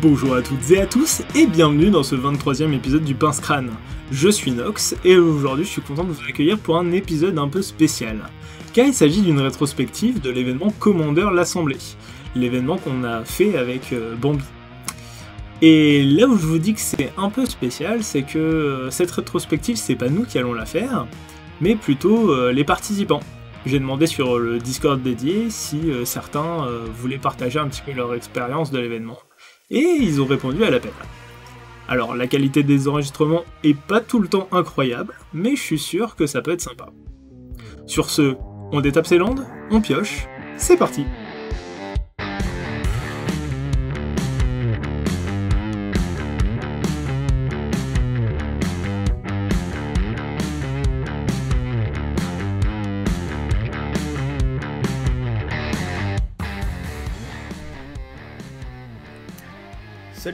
Bonjour à toutes et à tous, et bienvenue dans ce 23e épisode du Pince Crâne. Je suis Nox, et aujourd'hui je suis content de vous accueillir pour un épisode un peu spécial, car il s'agit d'une rétrospective de l'événement Commander l'Assemblée, l'événement qu'on a fait avec Bambi. Et là où je vous dis que c'est un peu spécial, c'est que cette rétrospective, c'est pas nous qui allons la faire, mais plutôt les participants. J'ai demandé sur le Discord dédié si certains voulaient partager un petit peu leur expérience de l'événement. Et ils ont répondu à l'appel. Alors la qualité des enregistrements est pas tout le temps incroyable, mais je suis sûr que ça peut être sympa. Sur ce, on détape ses landes, on pioche, c'est parti.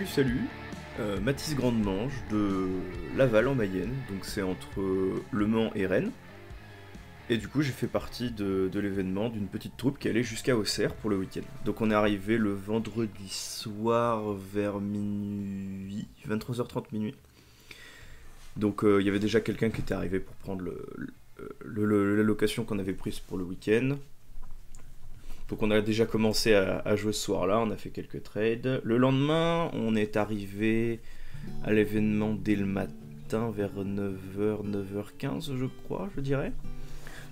Salut, Mathis Grandemange de Laval en Mayenne, donc c'est entre Le Mans et Rennes. Et du coup j'ai fait partie de l'événement d'une petite troupe qui allait jusqu'à Auxerre pour le week-end. Donc on est arrivé le vendredi soir vers minuit, 23h30 minuit. Donc il y avait déjà quelqu'un qui était arrivé pour prendre la location qu'on avait prise pour le week-end. Donc on a déjà commencé à jouer ce soir-là, on a fait quelques trades. Le lendemain, on est arrivé à l'événement dès le matin, vers 9h, 9h15 je crois, je dirais.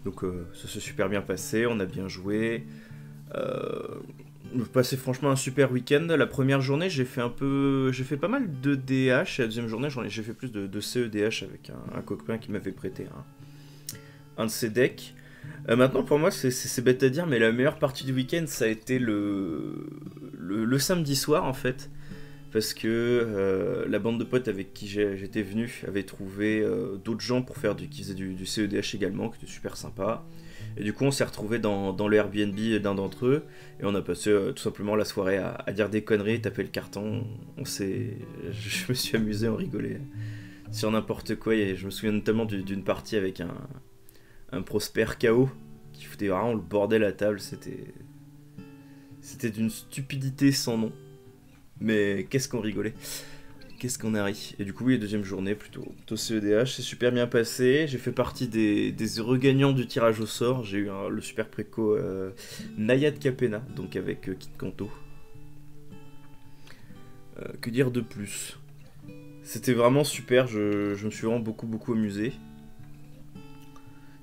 Donc ça s'est super bien passé, on a bien joué. J'ai passé franchement un super week-end. La première journée, j'ai fait pas mal de DH. Et la deuxième journée, j'ai fait plus de CEDH avec un copain qui m'avait prêté un de ses decks. Maintenant pour moi c'est bête à dire, mais la meilleure partie du week-end ça a été le samedi soir en fait, parce que la bande de potes avec qui j'étais venu avait trouvé d'autres gens pour faire qui faisaient du CEDH également, qui était super sympa, et du coup on s'est retrouvés dans le Airbnb d'un d'entre eux, et on a passé tout simplement la soirée à dire des conneries, taper le carton. Je me suis amusé, on rigolait sur n'importe quoi, et je me souviens notamment d'une partie avec un Prosper KO qui foutait vraiment le bordel à table. C'était d'une stupidité sans nom, mais qu'est-ce qu'on rigolait, qu'est-ce qu'on a ri. Et du coup oui, deuxième journée plutôt CEDH, c'est super bien passé. J'ai fait partie des heureux gagnants du tirage au sort. J'ai eu le super préco Nayad Capena, donc avec Kit Kanto. Que dire de plus, c'était vraiment super, je me suis vraiment beaucoup amusé.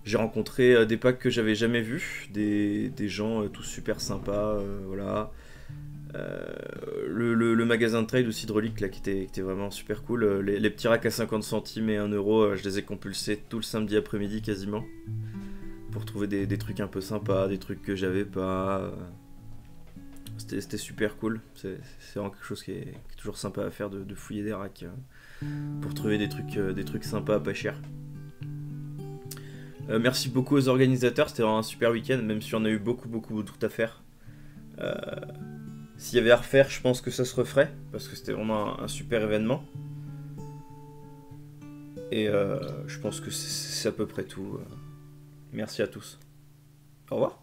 J'ai rencontré des packs que j'avais jamais vus, des gens tous super sympas, voilà. Le magasin de trade aussi hydraulique là qui était vraiment super cool. Les petits racks à 50 centimes et 1 euro, je les ai compulsés tout le samedi après-midi quasiment, pour trouver des trucs un peu sympas, des trucs que j'avais pas. C'était super cool. C'est vraiment quelque chose qui est toujours sympa à faire, de fouiller des racks pour trouver des trucs sympas pas chers. Merci beaucoup aux organisateurs, c'était vraiment un super week-end, même si on a eu beaucoup de trucs à faire. S'il y avait à refaire, je pense que ça se referait, parce que c'était vraiment un super événement. Et je pense que c'est à peu près tout. Merci à tous. Au revoir.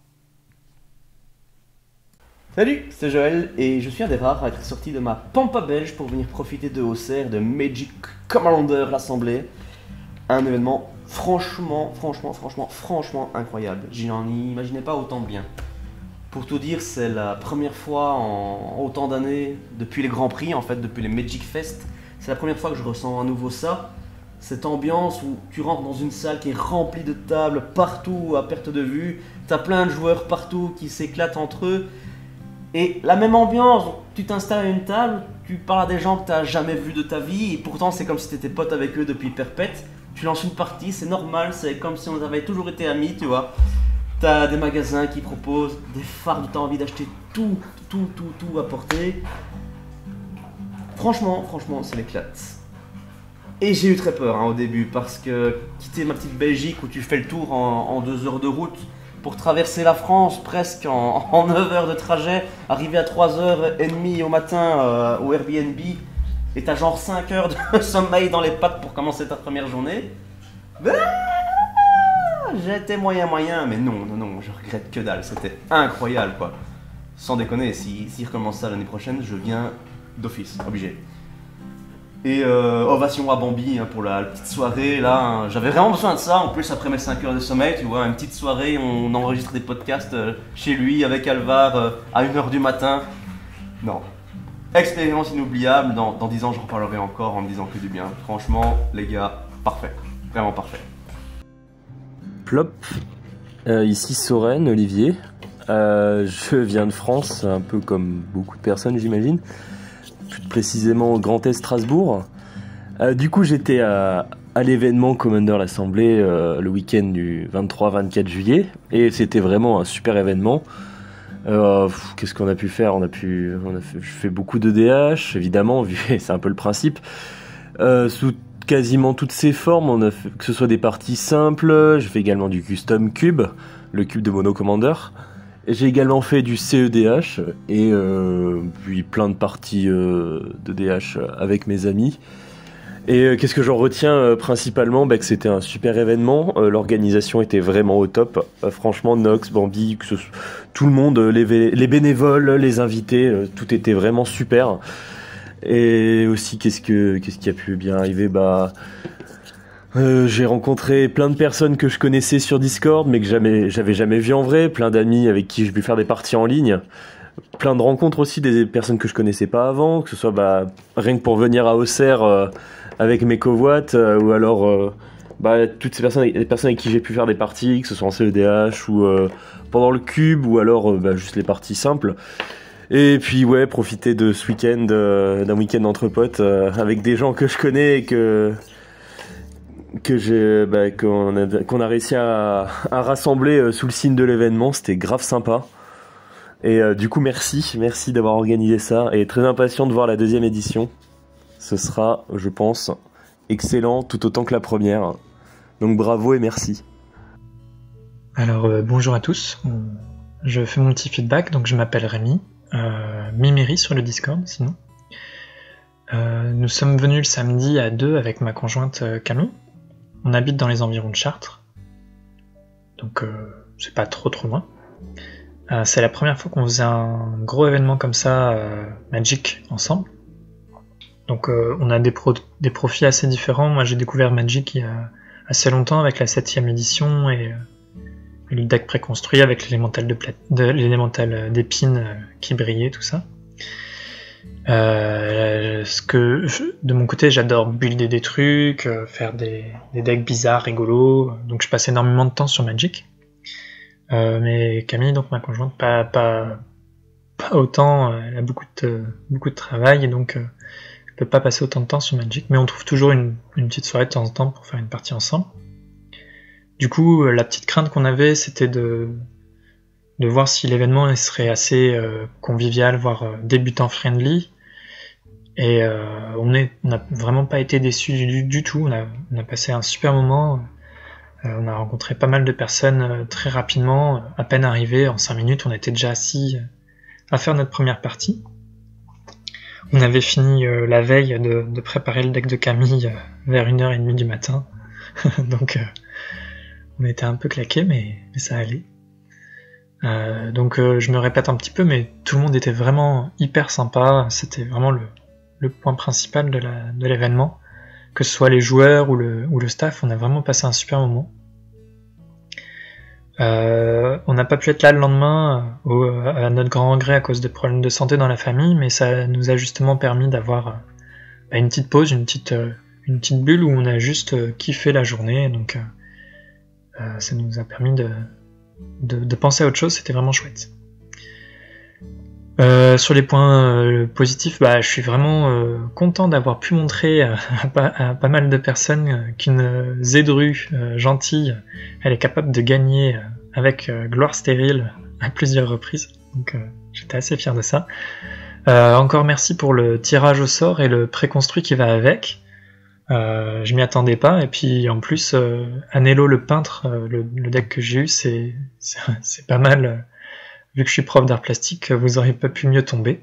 Salut, c'est Joël, et je suis un des rares à être sorti de ma pampa belge pour venir profiter de Auxerre, de Magic Commander l'Assemblée. Un événement franchement incroyable. Je n'en imaginais pas autant de bien. Pour tout dire, c'est la première fois en autant d'années, depuis les Grands Prix en fait, depuis les Magic Fest, c'est la première fois que je ressens à nouveau ça. Cette ambiance où tu rentres dans une salle qui est remplie de tables partout à perte de vue, t'as plein de joueurs partout qui s'éclatent entre eux, et la même ambiance, tu t'installes à une table, tu parles à des gens que t'as jamais vus de ta vie, et pourtant c'est comme si t'étais pote avec eux depuis perpète. Tu lances une partie, c'est normal, c'est comme si on avait toujours été amis, tu vois. T'as des magasins qui proposent des fards, t'as envie d'acheter tout à portée. Franchement, c'est l'éclate. Et j'ai eu très peur au début, parce que quitter ma petite Belgique où tu fais le tour en 2 heures de route pour traverser la France presque en 9 heures de trajet, arriver à 3h30 au matin au Airbnb, et t'as genre 5 heures de sommeil dans les pattes pour commencer ta première journée. J'étais moyen, mais non, je regrette que dalle, c'était incroyable quoi. Sans déconner, si recommence ça l'année prochaine, je viens d'office, obligé. Et ovation à Bambi pour la petite soirée, là, hein. J'avais vraiment besoin de ça, en plus après mes 5 heures de sommeil, tu vois, une petite soirée, on enregistre des podcasts chez lui avec Alvar à 1h du matin. Non. Expérience inoubliable, dans 10 ans j'en reparlerai encore en me disant que du bien. Franchement, les gars, parfait, vraiment parfait. Plop, ici Soren, Olivier. Je viens de France, un peu comme beaucoup de personnes j'imagine. Plus précisément au Grand Est Strasbourg. Du coup j'étais à l'événement Commander l'Assemblée le week-end du 23-24 juillet et c'était vraiment un super événement. Qu'est-ce qu'on a pu faire ? Je fais beaucoup de DH évidemment, vu c'est un peu le principe. Sous quasiment toutes ses formes, on a fait, que ce soit des parties simples, j'ai fait également du custom cube, le cube de Mono Commander. J'ai également fait du CEDH et puis plein de parties de DH avec mes amis. Et qu'est-ce que j'en retiens principalement ? Que c'était un super événement, l'organisation était vraiment au top. Franchement, Nox, Bambi, tout le monde, les bénévoles, les invités, tout était vraiment super. Et aussi, qu'est-ce qui a pu bien arriver ? J'ai rencontré plein de personnes que je connaissais sur Discord, mais que j'avais jamais vu en vrai, plein d'amis avec qui j'ai pu faire des parties en ligne, plein de rencontres aussi, des personnes que je connaissais pas avant, que ce soit rien que pour venir à Auxerre avec mes covoites, ou alors toutes ces personnes, les personnes avec qui j'ai pu faire des parties, que ce soit en CEDH ou pendant le cube, ou alors juste les parties simples. Et puis profiter de ce week-end, d'un week-end entre potes, avec des gens que je connais et qu'on a réussi à rassembler sous le signe de l'événement. C'était grave sympa. Et du coup merci d'avoir organisé ça, et très impatient de voir la deuxième édition. Ce sera, je pense, excellent tout autant que la première. Donc bravo et merci. Alors bonjour à tous, je fais mon petit feedback, donc je m'appelle Rémi, Mimiri sur le Discord sinon. Nous sommes venus le samedi à 2 avec ma conjointe Camille. On habite dans les environs de Chartres, donc c'est pas trop loin. C'est la première fois qu'on faisait un gros événement comme ça, Magic, ensemble. Donc on a des profils assez différents. Moi j'ai découvert Magic il y a assez longtemps avec la 7ème édition et le deck préconstruit avec l'élémental d'épines qui brillait, tout ça. De mon côté, j'adore builder des trucs, faire des decks bizarres, rigolos, donc je passe énormément de temps sur Magic. Mais Camille, donc ma conjointe, pas autant, elle a beaucoup de travail et donc elle peut pas passer autant de temps sur Magic, mais on trouve toujours une petite soirée de temps en temps pour faire une partie ensemble. Du coup, la petite crainte qu'on avait, c'était de voir si l'événement serait assez convivial, voire débutant friendly. Et on n'a vraiment pas été déçus du tout. On a passé un super moment. On a rencontré pas mal de personnes très rapidement. À peine arrivé, en 5 minutes, on était déjà assis à faire notre première partie. On avait fini la veille de préparer le deck de Camille vers 1h30 du matin. Donc on était un peu claqués, mais ça allait. Donc je me répète un petit peu, mais tout le monde était vraiment hyper sympa. C'était vraiment le point principal de l'événement. Que ce soit les joueurs ou le staff, on a vraiment passé un super moment. On n'a pas pu être là le lendemain à notre grand regret à cause de problèmes de santé dans la famille, mais ça nous a justement permis d'avoir une petite pause, une petite bulle où on a juste kiffé la journée. Donc ça nous a permis de penser à autre chose, c'était vraiment chouette. Sur les points positifs, je suis vraiment content d'avoir pu montrer à pas mal de personnes qu'une Zedru gentille, elle est capable de gagner avec gloire stérile à plusieurs reprises. Donc j'étais assez fier de ça. Encore merci pour le tirage au sort et le préconstruit qui va avec. Je m'y attendais pas, et puis en plus Anelo le peintre, le deck que j'ai eu, c'est pas mal. Vu que je suis prof d'art plastique, vous auriez pas pu mieux tomber.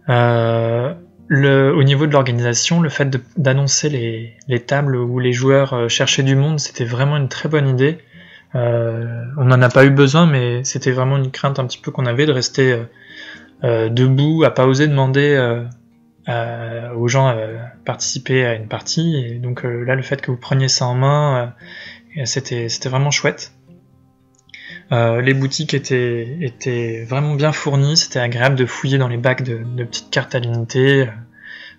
Au niveau de l'organisation, le fait d'annoncer les tables où les joueurs cherchaient du monde, c'était vraiment une très bonne idée. On n'en a pas eu besoin, mais c'était vraiment une crainte un petit peu qu'on avait de rester debout, à pas oser demander aux gens à participer à une partie. Et donc là, le fait que vous preniez ça en main, c'était vraiment chouette. Les boutiques étaient vraiment bien fournies, c'était agréable de fouiller dans les bacs de petites cartes à l'unité,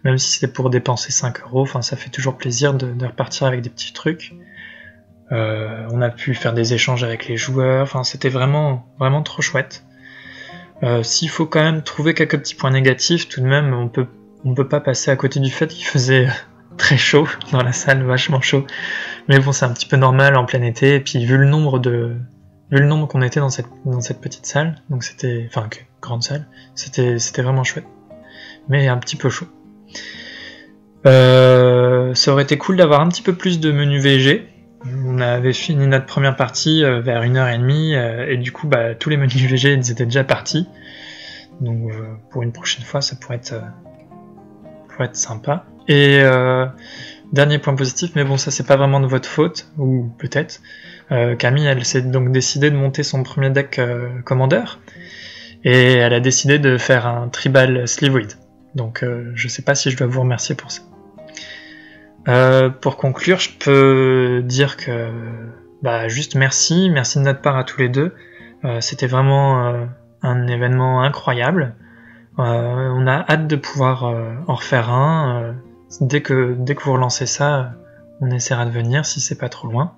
même si c'était pour dépenser 5 €, enfin ça fait toujours plaisir de repartir avec des petits trucs. On a pu faire des échanges avec les joueurs, enfin c'était vraiment trop chouette. S'il faut quand même trouver quelques petits points négatifs, tout de même on peut pas passer à côté du fait qu'il faisait très chaud dans la salle, vachement chaud. Mais bon, c'est un petit peu normal en plein été, et puis vu le nombre qu'on était dans cette petite salle, donc c'était, enfin grande salle, c'était vraiment chouette, mais un petit peu chaud. Ça aurait été cool d'avoir un petit peu plus de menus VG. On avait fini notre première partie vers 1h30, et du coup tous les menus VG ils étaient déjà partis. Donc pour une prochaine fois ça pourrait être sympa. Et dernier point positif, mais bon ça c'est pas vraiment de votre faute, ou peut-être, Camille elle s'est donc décidé de monter son premier deck Commander, et elle a décidé de faire un tribal Slivoid. Donc je sais pas si je dois vous remercier pour ça. Pour conclure, je peux dire que juste merci de notre part à tous les deux. C'était vraiment un événement incroyable. On a hâte de pouvoir en refaire un. Dès que vous relancez ça, on essaiera de venir si c'est pas trop loin.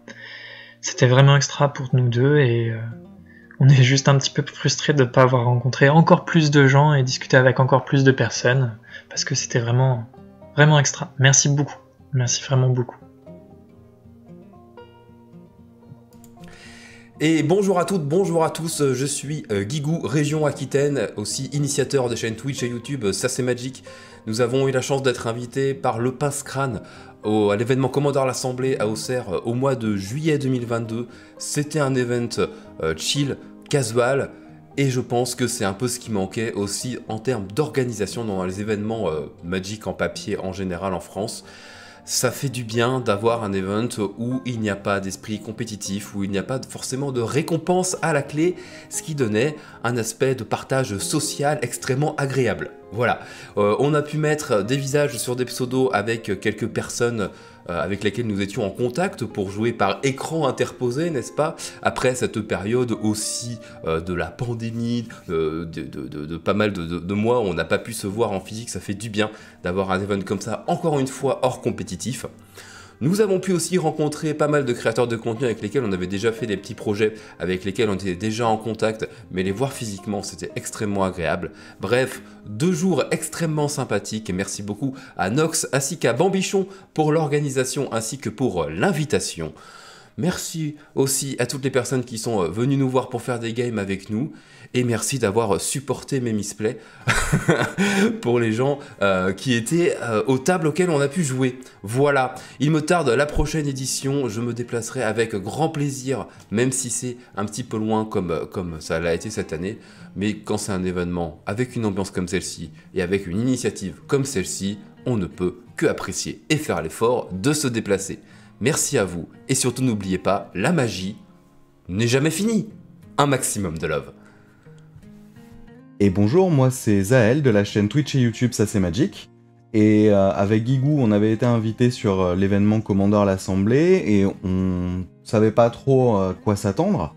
C'était vraiment extra pour nous deux, et on est juste un petit peu frustrés de ne pas avoir rencontré encore plus de gens et discuté avec encore plus de personnes, parce que c'était vraiment extra. Merci beaucoup. Merci vraiment beaucoup. Et bonjour à toutes, bonjour à tous, je suis Guigou, région Aquitaine, aussi initiateur des chaînes Twitch et YouTube, ça c'est Magic. Nous avons eu la chance d'être invités par le Pince-Crâne à l'événement Commander l'Assemblée à Auxerre au mois de juillet 2022. C'était un event chill, casual, et je pense que c'est un peu ce qui manquait aussi en termes d'organisation dans les événements Magic en papier en général en France. Ça fait du bien d'avoir un event où il n'y a pas d'esprit compétitif, où il n'y a pas forcément de récompense à la clé, ce qui donnait un aspect de partage social extrêmement agréable. Voilà, on a pu mettre des visages sur des pseudos avec quelques personnes avec lesquelles nous étions en contact pour jouer par écran interposé, n'est-ce pas? Après cette période aussi de la pandémie, de pas mal de mois où on n'a pas pu se voir en physique, ça fait du bien d'avoir un event comme ça, encore une fois hors compétitif. Nous avons pu aussi rencontrer pas mal de créateurs de contenu avec lesquels on avait déjà fait des petits projets, avec lesquels on était déjà en contact, mais les voir physiquement c'était extrêmement agréable. Bref, 2 jours extrêmement sympathiques, et merci beaucoup à Nox ainsi qu'à Bambichon pour l'organisation ainsi que pour l'invitation. Merci aussi à toutes les personnes qui sont venues nous voir pour faire des games avec nous. Et merci d'avoir supporté mes misplays pour les gens qui étaient aux tables auxquelles on a pu jouer. Voilà, il me tarde la prochaine édition, je me déplacerai avec grand plaisir, même si c'est un petit peu loin comme ça l'a été cette année. Mais quand c'est un événement avec une ambiance comme celle-ci et avec une initiative comme celle-ci, on ne peut que apprécier et faire l'effort de se déplacer. Merci à vous, et surtout n'oubliez pas, la magie n'est jamais finie. Un maximum de love. Et bonjour, moi c'est Zaël de la chaîne Twitch et YouTube Ça c'est Magic. Et avec Guigou, on avait été invité sur l'événement Commander l'Assemblée et on savait pas trop quoi s'attendre.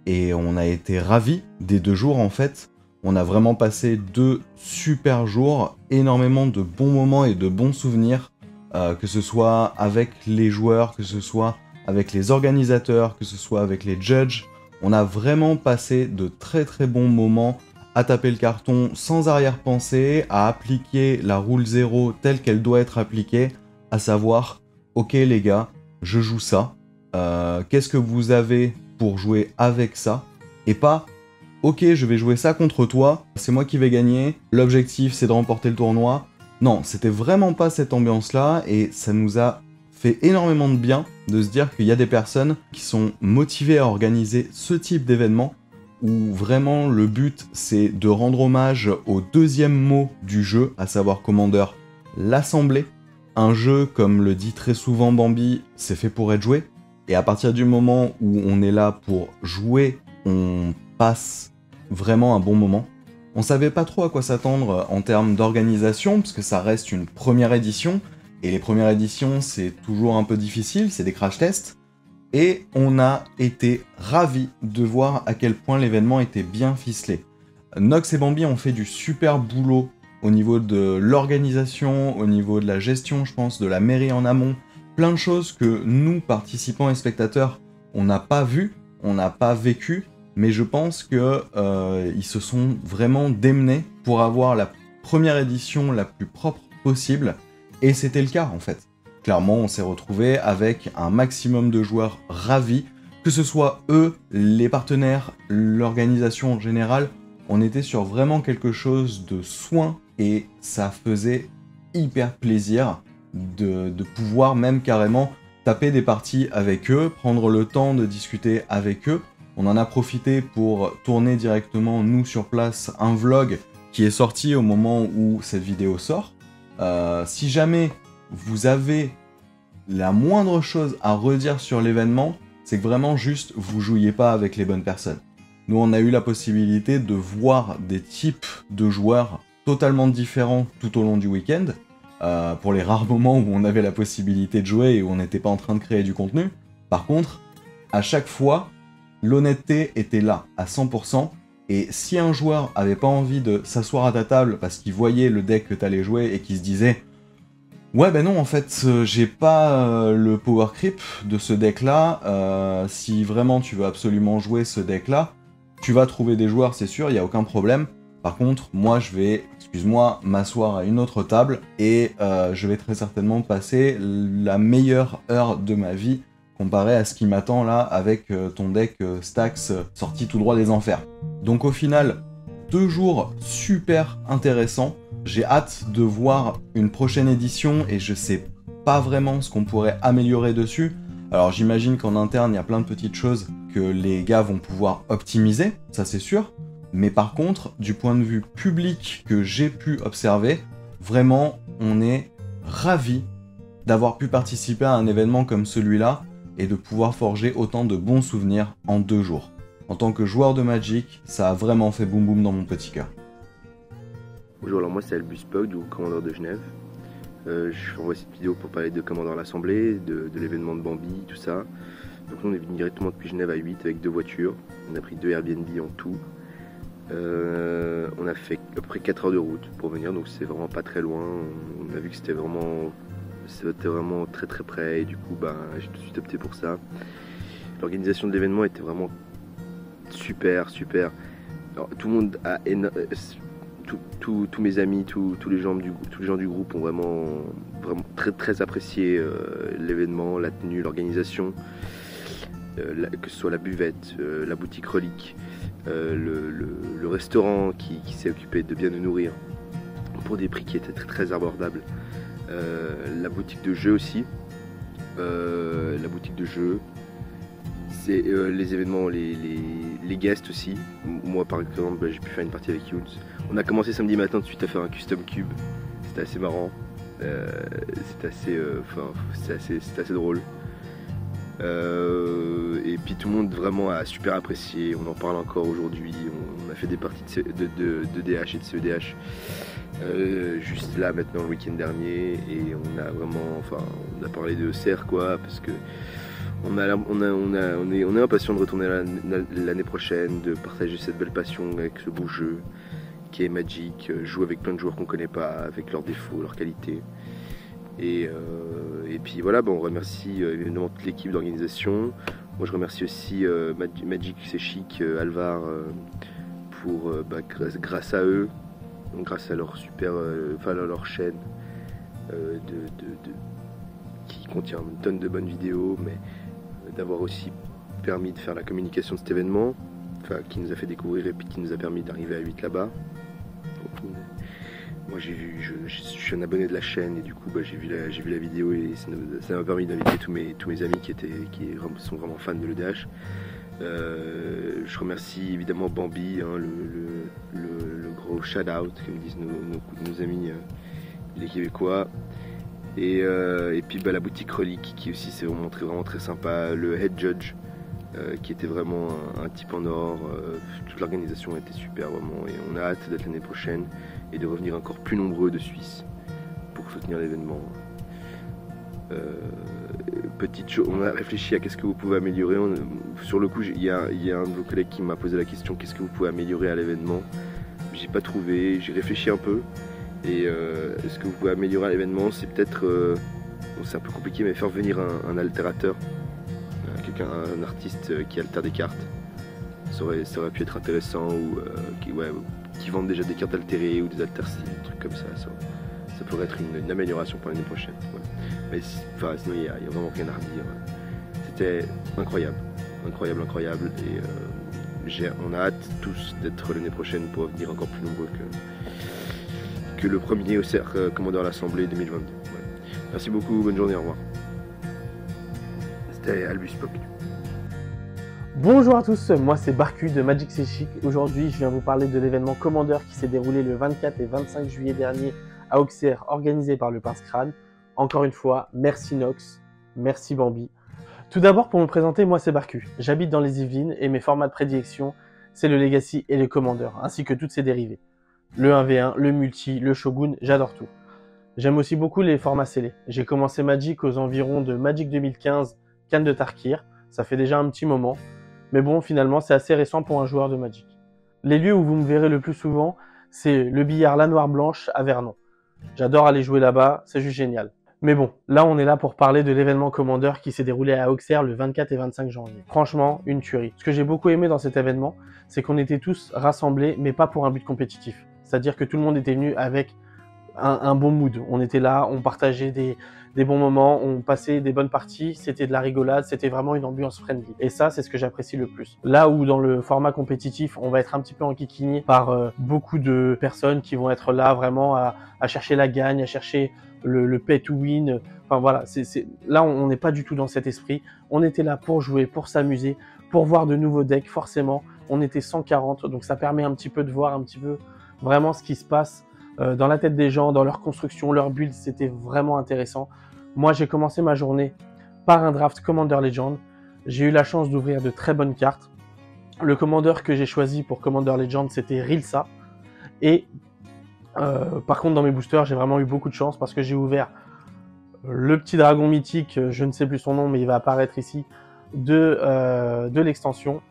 Et on a été ravis des 2 jours en fait. On a vraiment passé 2 super jours, énormément de bons moments et de bons souvenirs. Que ce soit avec les joueurs, que ce soit avec les organisateurs, que ce soit avec les judges. On a vraiment passé de très très bons moments à taper le carton sans arrière-pensée, à appliquer la rule 0 telle qu'elle doit être appliquée, à savoir, ok les gars, je joue ça, qu'est-ce que vous avez pour jouer avec ça, et pas, ok je vais jouer ça contre toi, c'est moi qui vais gagner, l'objectif c'est de remporter le tournoi. Non, c'était vraiment pas cette ambiance-là, et ça nous a fait énormément de bien de se dire qu'il y a des personnes qui sont motivées à organiser ce type d'événement, où vraiment le but c'est de rendre hommage au 2e mot du jeu, à savoir Commander, l'Assemblée. Un jeu, comme le dit très souvent Bambi, c'est fait pour être joué, et à partir du moment où on est là pour jouer, on passe vraiment un bon moment. On savait pas trop à quoi s'attendre en termes d'organisation, parce que ça reste une première édition, et les premières éditions c'est toujours un peu difficile, c'est des crash tests, et on a été ravis de voir à quel point l'événement était bien ficelé. Nox et Bambi ont fait du super boulot au niveau de l'organisation, au niveau de la gestion, je pense, de la mairie en amont, plein de choses que nous, participants et spectateurs, on n'a pas vu, on n'a pas vécu, mais je pense que ils se sont vraiment démenés pour avoir la première édition la plus propre possible, et c'était le cas en fait. Clairement, on s'est retrouvé avec un maximum de joueurs ravis, que ce soit eux, les partenaires, l'organisation en général, on était sur vraiment quelque chose de soin, et ça faisait hyper plaisir de pouvoir même carrément taper des parties avec eux, prendre le temps de discuter avec eux. On en a profité pour tourner directement, nous, sur place, un vlog qui est sorti au moment où cette vidéo sort. Si jamais vous avez la moindre chose à redire sur l'événement, c'est que vraiment juste, vous jouiez pas avec les bonnes personnes. Nous, on a eu la possibilité de voir des types de joueurs totalement différents tout au long du week-end, pour les rares moments où on avait la possibilité de jouer et où on n'était pas en train de créer du contenu. Par contre, à chaque fois, l'honnêteté était là, à 100%, et si un joueur avait pas envie de s'asseoir à ta table parce qu'il voyait le deck que t'allais jouer et qu'il se disait « Ouais, ben non, en fait, j'ai pas le power creep de ce deck-là, si vraiment tu veux absolument jouer ce deck-là, tu vas trouver des joueurs, c'est sûr, il y a aucun problème. Par contre, moi, je vais, excuse-moi, m'asseoir à une autre table et je vais très certainement passer la meilleure heure de ma vie comparé à ce qui m'attend là avec ton deck Stax sorti tout droit des enfers. » Donc au final, 2 jours super intéressants. J'ai hâte de voir une prochaine édition et je sais pas vraiment ce qu'on pourrait améliorer dessus. Alors j'imagine qu'en interne, il y a plein de petites choses que les gars vont pouvoir optimiser, ça c'est sûr. Mais par contre, du point de vue public que j'ai pu observer, vraiment, on est ravis d'avoir pu participer à un événement comme celui-là et de pouvoir forger autant de bons souvenirs en 2 jours. En tant que joueur de Magic, ça a vraiment fait boum boum dans mon petit cœur. Bonjour, alors moi c'est Albus Pog du Commandeur de Genève. Je envoie cette vidéo pour parler de Commandeur à l'Assemblée, de l'événement de Bambi, tout ça. Donc nous on est venu directement depuis Genève à 8 avec 2 voitures. On a pris 2 Airbnb en tout. On a fait à peu près 4 heures de route pour venir, donc c'est vraiment pas très loin. On a vu que c'était vraiment très très près et du coup j'ai tout de suite opté pour ça. L'organisation de l'événement était vraiment super. Alors, tout le monde a tous mes amis, tous les gens du groupe ont vraiment très apprécié l'événement, la tenue, l'organisation, que ce soit la buvette, la boutique relique, le restaurant qui s'est occupé de bien nous nourrir pour des prix qui étaient très abordables, la boutique de jeux aussi, c'est les événements, les guests aussi. Moi par exemple j'ai pu faire une partie avec Younes. On a commencé samedi matin tout de suite à faire un custom cube, c'était assez marrant, c'était assez drôle. Et puis tout le monde vraiment a super apprécié, on en parle encore aujourd'hui, on a fait des parties de DH et de CEDH juste là maintenant le week-end dernier, et on a parlé de CER quoi, parce que on est impatient de retourner l'année prochaine, de partager cette belle passion avec ce beau jeu qui est Magic, jouer avec plein de joueurs qu'on connaît pas, avec leurs défauts, leurs qualités. Et puis voilà, on remercie évidemment toute l'équipe d'organisation. Moi je remercie aussi Magic C'est Chic, Alvar, pour grâce à eux, grâce à leur leur chaîne qui contient une tonne de bonnes vidéos, mais d'avoir aussi permis de faire la communication de cet événement, qui nous a fait découvrir et puis qui nous a permis d'arriver à 8 là-bas. Moi je suis un abonné de la chaîne et du coup j'ai vu la vidéo et ça m'a permis d'inviter tous mes amis qui sont vraiment fans de l'EDH. Je remercie évidemment Bambi, le gros shout out comme disent nos amis les Québécois, et puis la boutique relique qui aussi s'est montré vraiment très sympa, le head judge qui était vraiment un type en or. Toute l'organisation était super vraiment et on a hâte d'être l'année prochaine et de revenir encore plus nombreux de Suisse pour soutenir l'événement. Petite chose, on a réfléchi à qu'est-ce que vous pouvez améliorer. Sur le coup, il y a un de vos collègues qui m'a posé la question, qu'est-ce que vous pouvez améliorer à l'événement? J'ai pas trouvé, j'ai réfléchi un peu et ce que vous pouvez améliorer à l'événement, c'est peut-être, bon, c'est un peu compliqué, mais faire venir un altérateur, un artiste qui altère des cartes. Ça aurait pu être intéressant, ou qui vendent déjà des cartes altérées ou des altercides, des trucs comme ça. Ça pourrait être une amélioration pour l'année prochaine. Voilà. Mais sinon, il n'y a vraiment rien à redire. C'était incroyable. Et on a hâte tous d'être l'année prochaine pour venir encore plus nombreux que le premier OCR Commandeur à l'Assemblée 2022. Voilà. Merci beaucoup, bonne journée, au revoir. C'était Albus Pop. Bonjour à tous, moi c'est Barcu de Magic C'est Chic. Aujourd'hui, je viens vous parler de l'événement Commander qui s'est déroulé le 24 et 25 juillet dernier à Auxerre, organisé par le Pince Crâne. Encore une fois, merci Nox, merci Bambi. Tout d'abord, pour me présenter, moi c'est Barcu. J'habite dans les Yvelines et mes formats de prédilection, c'est le Legacy et le Commander, ainsi que toutes ses dérivées. Le 1v1, le Multi, le Shogun, j'adore tout. J'aime aussi beaucoup les formats scellés. J'ai commencé Magic aux environs de Magic 2015, Khan de Tarkir, ça fait déjà un petit moment. Mais bon, finalement, c'est assez récent pour un joueur de Magic. Les lieux où vous me verrez le plus souvent, c'est le billard La Noire Blanche à Vernon. J'adore aller jouer là-bas, c'est juste génial. Mais bon, là on est là pour parler de l'événement Commander qui s'est déroulé à Auxerre le 24 et 25 janvier. Franchement, une tuerie. Ce que j'ai beaucoup aimé dans cet événement, c'est qu'on était tous rassemblés, mais pas pour un but compétitif. C'est-à-dire que tout le monde était venu avec un bon mood. On était là, on partageait des bons moments, on passait des bonnes parties, c'était de la rigolade, c'était vraiment une ambiance friendly. Et ça, c'est ce que j'apprécie le plus. Là où dans le format compétitif, on va être un petit peu enquiquiné par beaucoup de personnes qui vont être là vraiment à chercher la gagne, à chercher le pay to win. Enfin voilà, là on n'est pas du tout dans cet esprit. On était là pour jouer, pour s'amuser, pour voir de nouveaux decks. Forcément, on était 140, donc ça permet un petit peu de voir un petit peu vraiment ce qui se passe dans la tête des gens, dans leur construction, leur build. C'était vraiment intéressant. Moi, j'ai commencé ma journée par un draft Commander Legend. J'ai eu la chance d'ouvrir de très bonnes cartes. Le commandeur que j'ai choisi pour Commander Legend, c'était Rilsa. Et par contre, dans mes boosters, j'ai vraiment eu beaucoup de chance parce que j'ai ouvert le petit dragon mythique, je ne sais plus son nom, mais il va apparaître ici, de l'extension,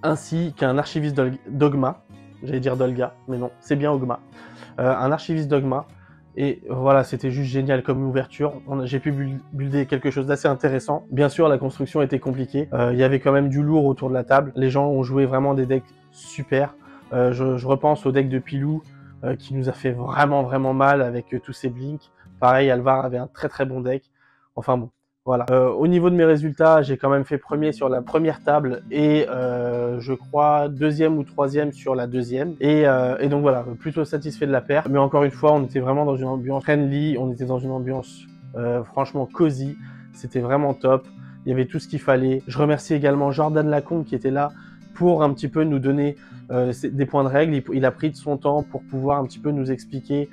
ainsi qu'un archiviste Dogma. J'allais dire Dolga, mais non, c'est bien Ogma. Un archiviste Dogma. Et voilà, c'était juste génial comme ouverture. J'ai pu builder quelque chose d'assez intéressant. Bien sûr, la construction était compliquée. Il y avait quand même du lourd autour de la table. Les gens ont joué vraiment des decks super. Je repense au deck de Pilou qui nous a fait vraiment mal avec tous ses blinks. Pareil, Alvar avait un très bon deck. Enfin bon, voilà. Au niveau de mes résultats, j'ai quand même fait premier sur la première table et je crois deuxième ou troisième sur la deuxième. Et donc voilà, plutôt satisfait de la paire. Mais encore une fois, on était vraiment dans une ambiance friendly, on était dans une ambiance franchement cosy. C'était vraiment top. Il y avait tout ce qu'il fallait. Je remercie également Jordan Lacombe qui était là pour un petit peu nous donner des points de règle. Il a pris de son temps pour pouvoir un petit peu nous expliquer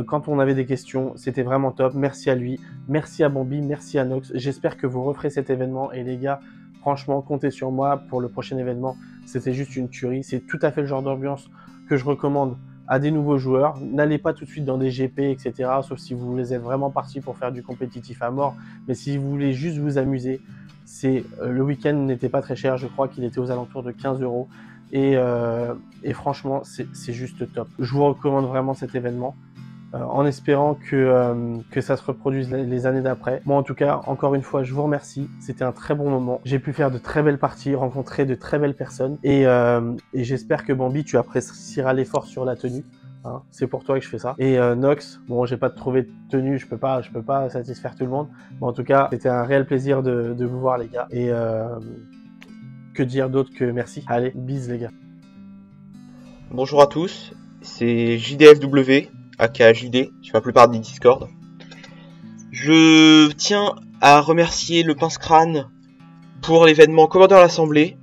quand on avait des questions. C'était vraiment top. Merci à lui, merci à Bambi, merci à Nox. J'espère que vous referez cet événement et les gars, franchement, comptez sur moi pour le prochain événement. C'était juste une tuerie. C'est tout à fait le genre d'ambiance que je recommande à des nouveaux joueurs. N'allez pas tout de suite dans des GP, etc. Sauf si vous êtes vraiment partis pour faire du compétitif à mort. Mais si vous voulez juste vous amuser, le week-end n'était pas très cher. Je crois qu'il était aux alentours de 15 €. Et franchement, c'est juste top. Je vous recommande vraiment cet événement. En espérant que ça se reproduise les années d'après. Moi en tout cas, encore une fois, je vous remercie. C'était un très bon moment. J'ai pu faire de très belles parties, rencontrer de très belles personnes. Et j'espère que Bambi, tu apprécieras l'effort sur la tenue. Hein, c'est pour toi que je fais ça. Et Nox, bon, j'ai pas trouvé de tenue, je peux pas satisfaire tout le monde. Mais en tout cas, c'était un réel plaisir de vous voir les gars. Et que dire d'autre que merci. Allez, bis les gars. Bonjour à tous, c'est JDFW. aka JD, je fais la plupart des Discord. Je tiens à remercier le Pince Crâne pour l'événement Commander à l'Assemblée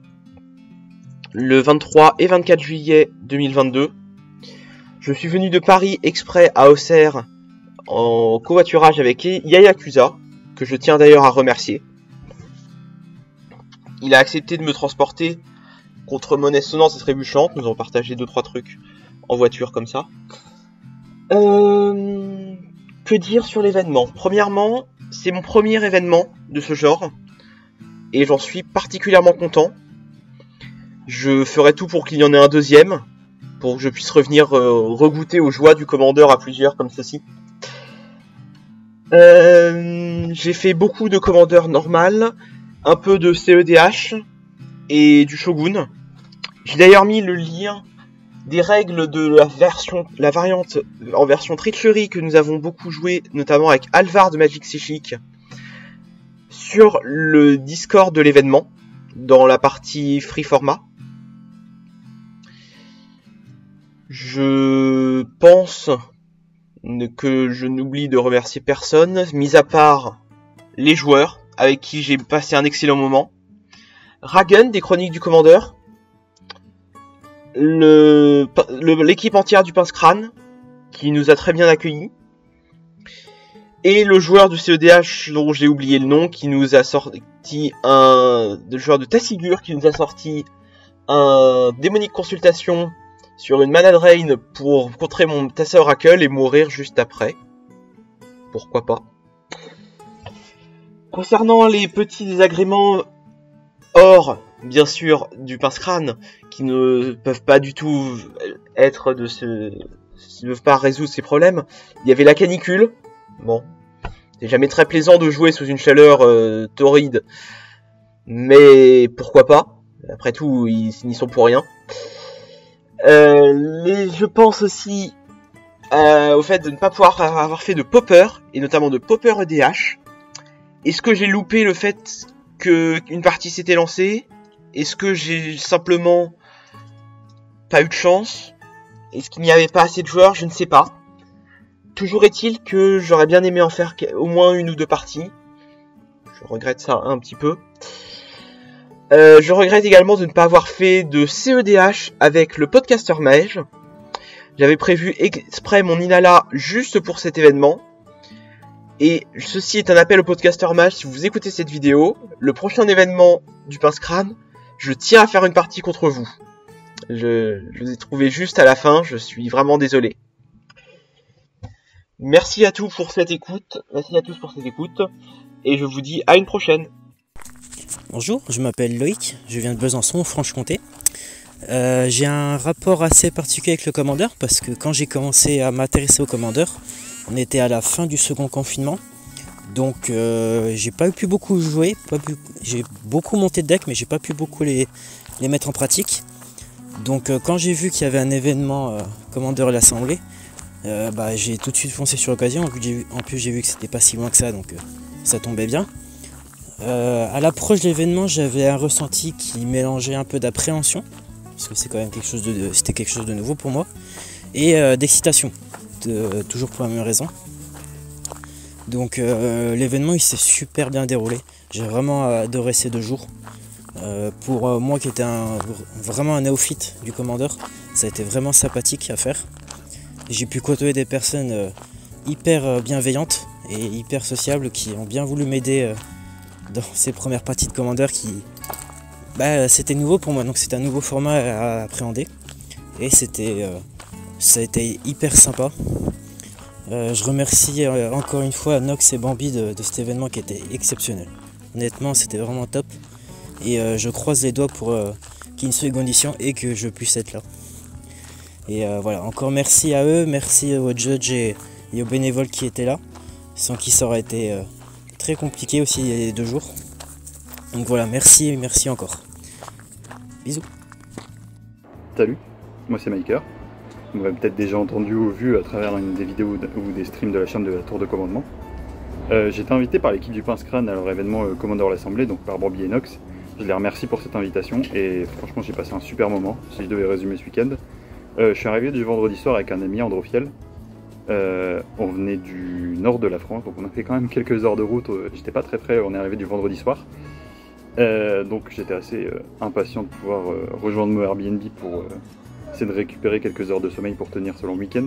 le 23 et 24 juillet 2022. Je suis venu de Paris exprès à Auxerre en covoiturage avec Yayakusa, que je tiens d'ailleurs à remercier. il a accepté de me transporter contre monnaie sonnante et trébuchante. Nous avons partagé 2-3 trucs en voiture comme ça. Que dire sur l'événement? Premièrement, c'est mon premier événement de ce genre et j'en suis particulièrement content. Je ferai tout pour qu'il y en ait un deuxième, pour que je puisse revenir regoûter aux joies du commandeur à plusieurs comme ceci. J'ai fait beaucoup de commandeur normal, un peu de CEDH et du Shogun. J'ai d'ailleurs mis le lien des règles de la variante en version Treachery que nous avons beaucoup joué, notamment avec Alvar de Magic Psychic, sur le Discord de l'événement, dans la partie free format. Je pense que je n'oublie de remercier personne, mis à part les joueurs, avec qui j'ai passé un excellent moment. Ragen, des Chroniques du Commandeur. L'équipe entière du Pince Crâne, qui nous a très bien accueillis. Et le joueur de CEDH, dont j'ai oublié le nom, qui nous a sorti le joueur de Tassigur, qui nous a sorti un démonique consultation sur une Mana Drain pour contrer mon Tassa Oracle et mourir juste après. Pourquoi pas. Concernant les petits désagréments hors, bien sûr, du Pince Crâne, qui ne peuvent pas du tout être ne peuvent pas résoudre ces problèmes, il y avait la canicule. Bon, c'est jamais très plaisant de jouer sous une chaleur torride, mais pourquoi pas. Après tout, ils n'y sont pour rien. Je pense aussi au fait de ne pas pouvoir avoir fait de popper, et notamment de popper EDH. Est-ce que j'ai loupé le fait qu'une partie s'était lancée? Est-ce que j'ai simplement pas eu de chance? Est-ce qu'il n'y avait pas assez de joueurs? Je ne sais pas. Toujours est-il que j'aurais bien aimé en faire au moins 1 ou 2 parties. Je regrette ça un petit peu. Je regrette également de ne pas avoir fait de CEDH avec le podcaster mage. J'avais prévu exprès mon Inala juste pour cet événement. Et ceci est un appel au podcaster mage. Si vous écoutez cette vidéo, le prochain événement du Pince Crâne, je tiens à faire une partie contre vous. Je vous ai trouvé juste à la fin, je suis vraiment désolé. Merci à tous pour cette écoute. Merci à tous pour cette écoute. Et je vous dis à une prochaine. Bonjour, je m'appelle Loïc, je viens de Besançon, Franche-Comté. J'ai un rapport assez particulier avec le commandeur parce que quand j'ai commencé à m'intéresser au commandeur, on était à la fin du second confinement. Donc j'ai pas pu beaucoup jouer, j'ai beaucoup monté de deck mais j'ai pas pu beaucoup les mettre en pratique. Donc quand j'ai vu qu'il y avait un événement commandeur à l'Assemblée, j'ai tout de suite foncé sur l'occasion. En plus j'ai vu que c'était pas si loin que ça, donc ça tombait bien. À l'approche de l'événement, j'avais un ressenti qui mélangeait un peu d'appréhension, parce que c'est quand même c'était quelque chose de nouveau pour moi, et d'excitation, toujours pour la même raison. Donc l'événement il s'est super bien déroulé, j'ai vraiment adoré ces 2 jours. Pour moi qui était vraiment un néophyte du commandeur, ça a été vraiment sympathique à faire. J'ai pu côtoyer des personnes hyper bienveillantes et hyper sociables qui ont bien voulu m'aider dans ces premières parties de commandeur c'était nouveau pour moi, donc c'était un nouveau format à appréhender et ça a été hyper sympa. Je remercie encore une fois Nox et Bambi de cet événement qui était exceptionnel. Honnêtement c'était vraiment top et je croise les doigts pour qu'il y ait une seconde édition et que je puisse être là. Et voilà, encore merci à eux, merci aux judges et aux bénévoles qui étaient là, sans qui ça aurait été très compliqué aussi les 2 jours. Donc voilà, merci encore. Bisous. Salut, moi c'est Maker. Vous m'avez peut-être déjà entendu ou vu à travers des vidéos ou des streams de la chaîne de la Tour de Commandement. J'ai été invité par l'équipe du Pince Crâne à leur événement Commandeur l'Assemblée, donc par Bambi et Nox. Je les remercie pour cette invitation et franchement j'ai passé un super moment, si je devais résumer ce week-end. Je suis arrivé du vendredi soir avec un ami, Androfiel. On venait du nord de la France, donc on a fait quand même quelques heures de route, j'étais pas très près, on est arrivé du vendredi soir. Donc j'étais assez impatient de pouvoir rejoindre mon Airbnb pour essayer de récupérer quelques heures de sommeil pour tenir ce long week-end.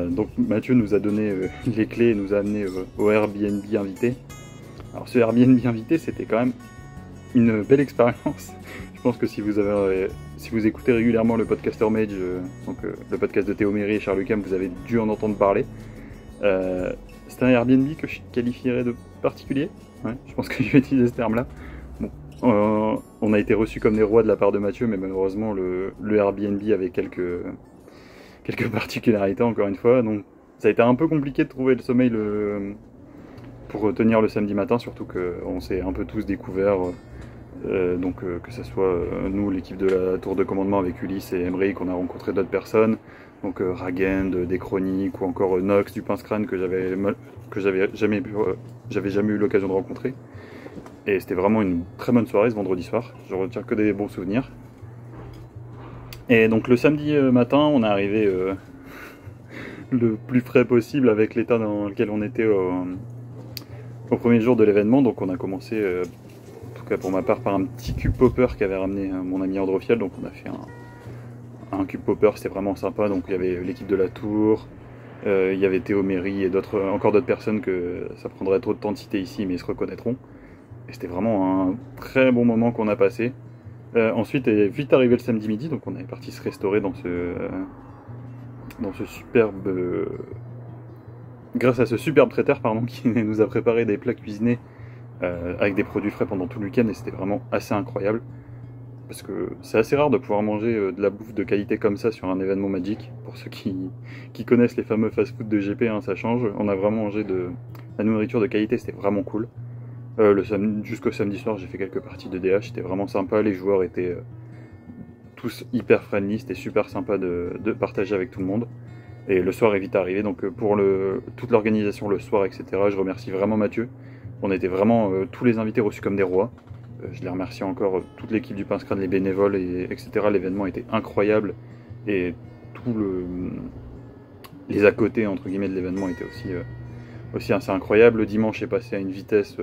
Donc Mathieu nous a donné les clés et nous a amené au Airbnb invité. Alors ce Airbnb invité c'était quand même une belle expérience. Je pense que si vous écoutez régulièrement le podcaster Mage, le podcast de Théo Méry et Charles Lucam, vous avez dû en entendre parler. C'est un Airbnb que je qualifierais de particulier. Ouais, je pense que je vais utiliser ce terme-là. Bon, on a été reçus comme des rois de la part de Mathieu, mais malheureusement le Airbnb avait quelques particularités encore une fois. Donc ça a été un peu compliqué de trouver le sommeil pour tenir le samedi matin, surtout qu'on s'est un peu tous découverts. Que ce soit nous, l'équipe de la tour de commandement avec Ulysse et Emery, qu'on a rencontré d'autres personnes, donc Ragend, des Chroniques, ou encore Nox du Pince Crâne que j'avais jamais eu l'occasion de rencontrer. Et c'était vraiment une très bonne soirée ce vendredi soir, je retiens que des bons souvenirs. Et donc le samedi matin, on est arrivé le plus frais possible avec l'état dans lequel on était au premier jour de l'événement. Donc on a commencé, en tout cas pour ma part, par un petit cube popper qu'avait ramené mon ami Androfiel. Donc on a fait un cube popper, c'était vraiment sympa. Donc il y avait l'équipe de la tour, il y avait Théo Méry et encore d'autres personnes que ça prendrait trop de temps de citer ici, mais ils se reconnaîtront. Et c'était vraiment un très bon moment qu'on a passé. Ensuite est vite arrivé le samedi midi, donc on est parti se restaurer dans ce superbe... grâce à ce superbe traiteur qui nous a préparé des plats cuisinés avec des produits frais pendant tout le week-end, et c'était vraiment assez incroyable. Parce que c'est assez rare de pouvoir manger de la bouffe de qualité comme ça sur un événement Magic. Pour ceux qui connaissent les fameux fast-food de GP, ça change. On a vraiment mangé de la nourriture de qualité, c'était vraiment cool. Jusqu'au samedi soir, j'ai fait quelques parties de DH, c'était vraiment sympa. Les joueurs étaient tous hyper friendly, c'était super sympa de partager avec tout le monde. Et le soir est vite arrivé, donc pour toute l'organisation le soir, etc., je remercie vraiment Mathieu. On était vraiment tous les invités reçus comme des rois. Je les remercie encore, toute l'équipe du Pince Crâne, les bénévoles, etc. L'événement était incroyable, et les à côté entre guillemets de l'événement étaient aussi assez incroyables. Le dimanche est passé à une vitesse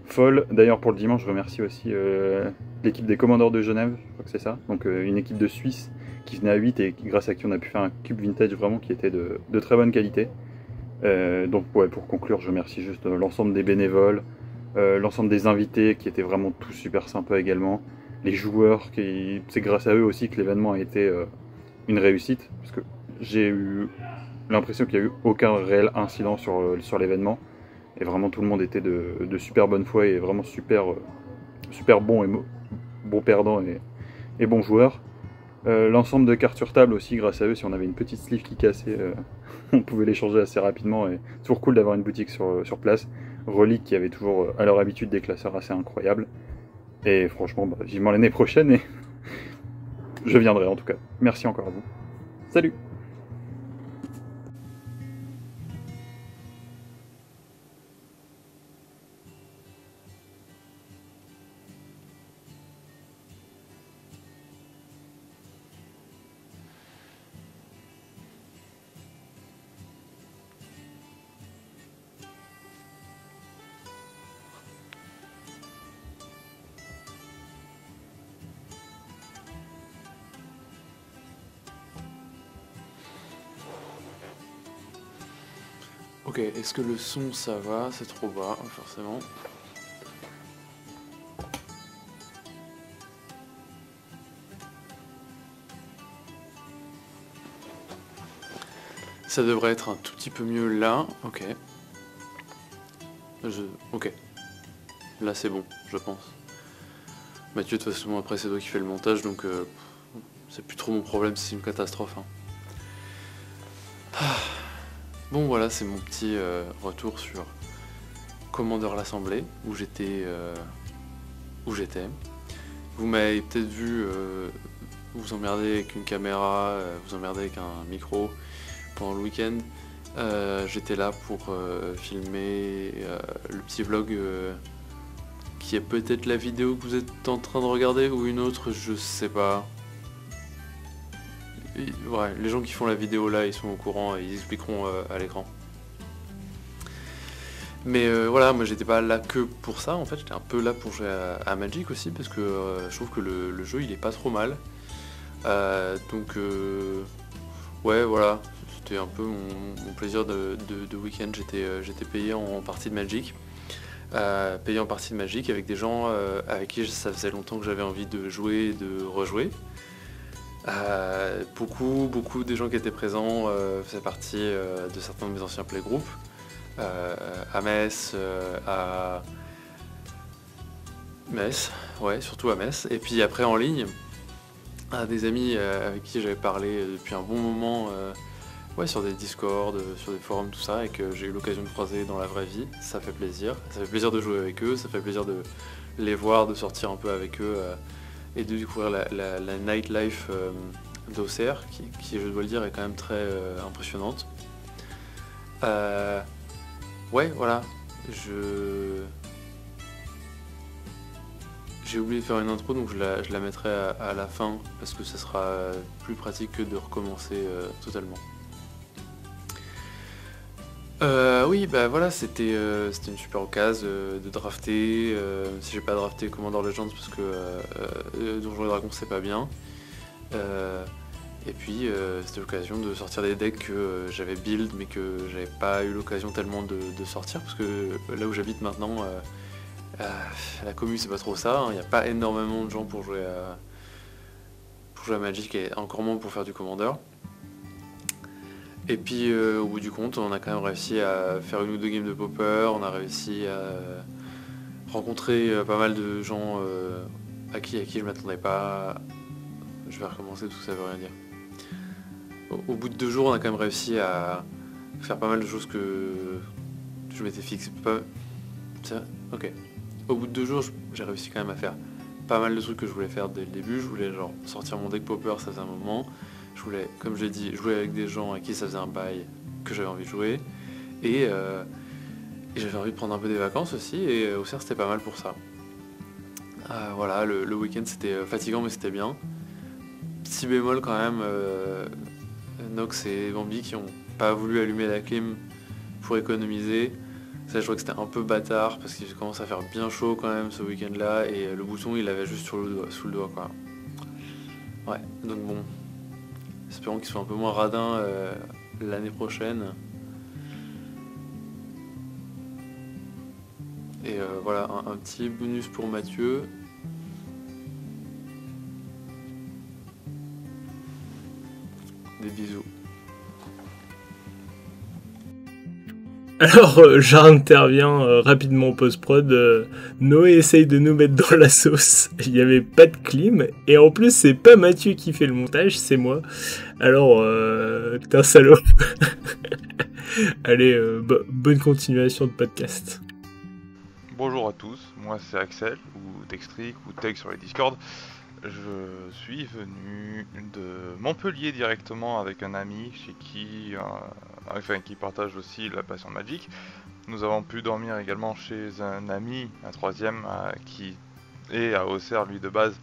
folle. D'ailleurs pour le dimanche, je remercie aussi l'équipe des Commandeurs de Genève, je crois que c'est ça, donc une équipe de Suisse qui venait à 8 et grâce à qui on a pu faire un cube vintage vraiment qui était de très bonne qualité. Donc ouais, pour conclure, je remercie juste l'ensemble des bénévoles, l'ensemble des invités qui étaient vraiment tous super sympas également, les joueurs, c'est grâce à eux aussi que l'événement a été une réussite, parce que j'ai eu l'impression qu'il n'y a eu aucun réel incident sur l'événement, et vraiment tout le monde était de super bonne foi et vraiment super bon et bon perdant et bon joueur. L'ensemble de cartes sur table aussi, grâce à eux, si on avait une petite sleeve qui cassait, on pouvait l'échanger assez rapidement, et c'est toujours cool d'avoir une boutique sur place. Relique qui avait toujours à leur habitude des classeurs assez incroyables, et franchement vivement l'année prochaine, et je viendrai en tout cas. Merci encore à vous. Salut! Ok, est-ce que le son ça va? C'est trop bas, forcément. Ça devrait être un tout petit peu mieux là, ok. Ok. Là c'est bon, je pense. Mathieu, de toute façon, après c'est toi qui fais le montage, donc c'est plus trop mon problème si c'est une catastrophe. Bon voilà, c'est mon petit retour sur Commander l'Assemblée, où j'étais. Vous m'avez peut-être vu vous emmerder avec une caméra, vous emmerder avec un micro pendant le week-end. J'étais là pour filmer le petit vlog qui est peut-être la vidéo que vous êtes en train de regarder, ou une autre, je sais pas. Ouais, les gens qui font la vidéo là, ils sont au courant et ils expliqueront à l'écran. Mais voilà, moi j'étais pas là que pour ça, en fait j'étais un peu là pour jouer à Magic aussi, parce que je trouve que le jeu il est pas trop mal. Ouais voilà, c'était un peu mon plaisir de week-end, j'étais payé en partie de Magic. payé en partie de Magic avec des gens avec qui ça faisait longtemps que j'avais envie de jouer et de rejouer. Beaucoup des gens qui étaient présents faisaient partie de certains de mes anciens playgroups, à Metz, à Metz, ouais, surtout à Metz, et puis après en ligne, à des amis avec qui j'avais parlé depuis un bon moment, ouais, sur des Discord, sur des forums, tout ça, et que j'ai eu l'occasion de croiser dans la vraie vie. Ça fait plaisir de jouer avec eux, ça fait plaisir de les voir, de sortir un peu avec eux, et de découvrir la nightlife d'Auxerre, qui, je dois le dire, est quand même très impressionnante. Ouais, voilà, j'ai oublié de faire une intro, donc je la mettrai à la fin, parce que ça sera plus pratique que de recommencer totalement. Oui, bah voilà, c'était une super occasion de drafter, si j'ai pas drafté Commander Legends parce que Donjons et Dragons c'est pas bien. Et puis c'était l'occasion de sortir des decks que j'avais build mais que j'avais pas eu l'occasion tellement de sortir, parce que là où j'habite maintenant, la commune c'est pas trop ça, il n'y a pas énormément de gens pour jouer à Magic, et encore moins pour faire du Commander. Et puis au bout du compte, on a quand même réussi à faire une ou deux games de Pauper, on a réussi à rencontrer pas mal de gens à qui je m'attendais pas. Je vais recommencer, tout ça veut rien dire. Au bout de 2 jours, on a quand même réussi à faire pas mal de choses que je m'étais fixé. Ok. Au bout de 2 jours, j'ai réussi quand même à faire pas mal de trucs que je voulais faire dès le début. Je voulais genre sortir mon deck Pauper, ça faisait un moment. Je voulais, comme je l'ai dit, jouer avec des gens à qui ça faisait un bail que j'avais envie de jouer. Et j'avais envie de prendre un peu des vacances aussi, et Auxerre c'était pas mal pour ça. Voilà, le week-end c'était fatigant mais c'était bien. Petit bémol quand même, Nox et Bambi qui ont pas voulu allumer la clim pour économiser. Ça, je crois que c'était un peu bâtard parce qu'il commence à faire bien chaud quand même ce week-end là, et le bouton il l'avait juste sous le doigt quoi. Ouais, donc bon. Espérons qu'ils soient un peu moins radins l'année prochaine. Et voilà, un petit bonus pour Mathieu. Des bisous. Alors, j'interviens rapidement en post-prod. Noé essaye de nous mettre dans la sauce. Il n'y avait pas de clim. Et en plus, c'est pas Mathieu qui fait le montage, c'est moi. Alors, t'es un salaud. Allez, bonne continuation de podcast. Bonjour à tous, moi c'est Axel, ou Dextric, ou Teg sur les Discord. Je suis venu de Montpellier directement avec un ami chez qui partage aussi la passion de Magic. Nous avons pu dormir également chez un ami, un troisième, qui est à Auxerre, lui de base,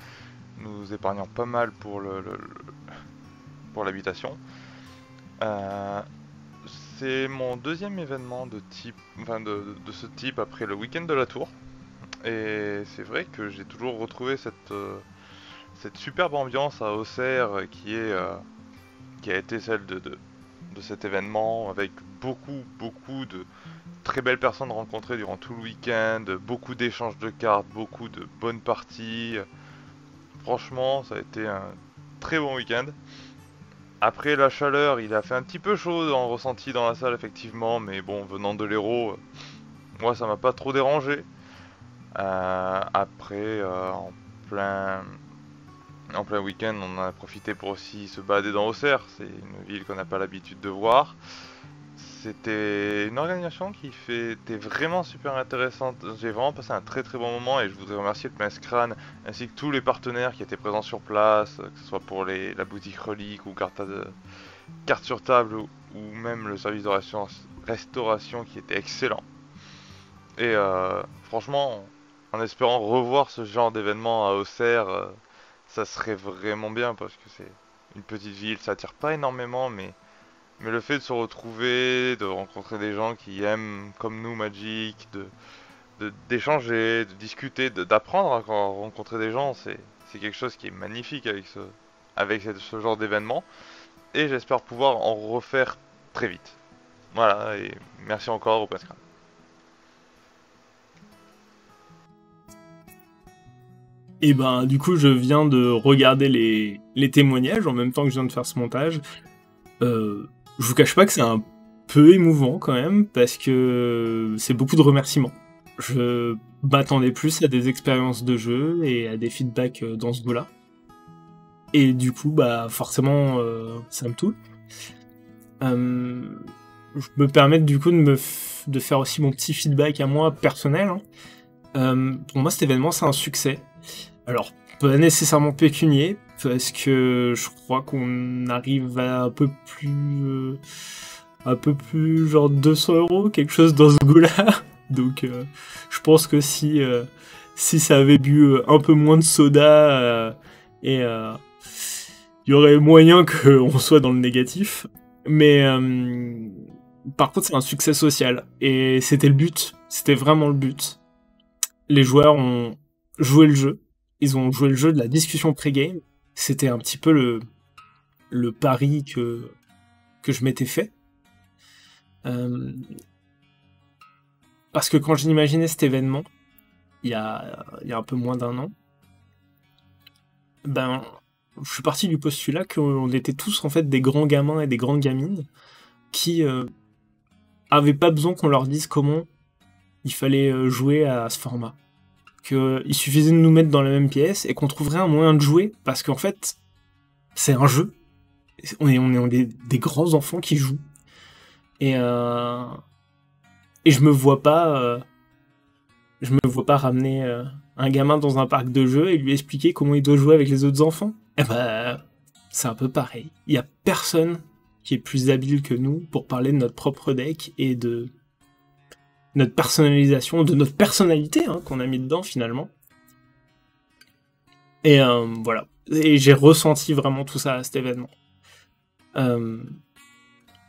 nous épargnant pas mal pour l'habitation. C'est mon deuxième événement de ce type après le week-end de la Tour. Et c'est vrai que j'ai toujours retrouvé cette superbe ambiance à Auxerre qui a été celle de cet événement, avec beaucoup de très belles personnes rencontrées durant tout le week-end, beaucoup d'échanges de cartes, beaucoup de bonnes parties. Franchement, ça a été un très bon week-end. Après la chaleur, il a fait un petit peu chaud en ressenti dans la salle effectivement, mais bon, venant de l'Hérault, moi ça m'a pas trop dérangé. Après, en plein week-end, on a profité pour aussi se balader dans Auxerre. C'est une ville qu'on n'a pas l'habitude de voir. C'était une organisation qui était vraiment super intéressante. J'ai vraiment passé un très bon moment, et je voudrais remercier le Pince-Crâne ainsi que tous les partenaires qui étaient présents sur place, que ce soit pour la boutique Relique ou carte sur table, ou même le service de restauration qui était excellent. Et franchement, en espérant revoir ce genre d'événement à Auxerre, ça serait vraiment bien, parce que c'est une petite ville, ça attire pas énormément, mais le fait de se retrouver, de rencontrer des gens qui aiment comme nous Magic, d'échanger, de discuter, d'apprendre à rencontrer des gens, c'est quelque chose qui est magnifique avec ce genre d'événement, et j'espère pouvoir en refaire très vite. Voilà, et merci encore au Pascal. Et ben du coup je viens de regarder les témoignages en même temps que je viens de faire ce montage. Je vous cache pas que c'est un peu émouvant quand même, parce que c'est beaucoup de remerciements. Je m'attendais plus à des expériences de jeu et à des feedbacks dans ce goût-là. Et du coup, bah forcément, ça me touche. Je me permets du coup de faire aussi mon petit feedback à moi personnel. Pour moi, cet événement, c'est un succès. Alors, pas nécessairement pécunier, parce que je crois qu'on arrive à un peu plus genre 200 €, quelque chose dans ce goût-là. Donc, je pense que si ça avait bu un peu moins de soda, il y aurait moyen qu'on soit dans le négatif. Mais par contre, c'est un succès social. Et c'était le but. C'était vraiment le but. Les joueurs ont joué le jeu. Ils ont joué le jeu de la discussion pré-game. C'était un petit peu le pari que je m'étais fait. Parce que quand j'imaginais cet événement, il y a un peu moins d'un an, ben, je suis parti du postulat qu'on était tous en fait des grands gamins et des grandes gamines qui avaient pas besoin qu'on leur dise comment il fallait jouer à ce format. Qu'il suffisait de nous mettre dans la même pièce et qu'on trouverait un moyen de jouer, parce qu'en fait, c'est un jeu. On est des grands enfants qui jouent. Et je me vois pas ramener un gamin dans un parc de jeux et lui expliquer comment il doit jouer avec les autres enfants. Eh ben, c'est un peu pareil. Il y a personne qui est plus habile que nous pour parler de notre propre deck et de notre personnalisation, de notre personnalité qu'on a mis dedans finalement. Et voilà. Et j'ai ressenti vraiment tout ça à cet événement.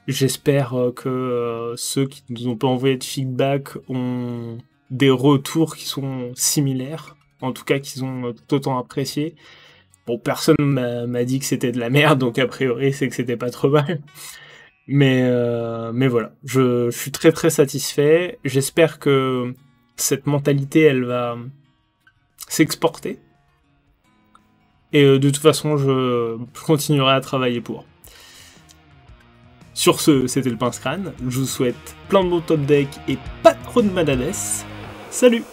J'espère que ceux qui ne nous ont pas envoyé de feedback ont des retours qui sont similaires, en tout cas qu'ils ont tout autant apprécié. Bon, personne m'a dit que c'était de la merde, donc a priori c'est que c'était pas trop mal. Mais voilà, je suis très très satisfait. J'espère que cette mentalité, elle va s'exporter. Et de toute façon, je continuerai à travailler pour. Sur ce, c'était le Pince Crâne. Je vous souhaite plein de bons top decks et pas trop de madades. Salut!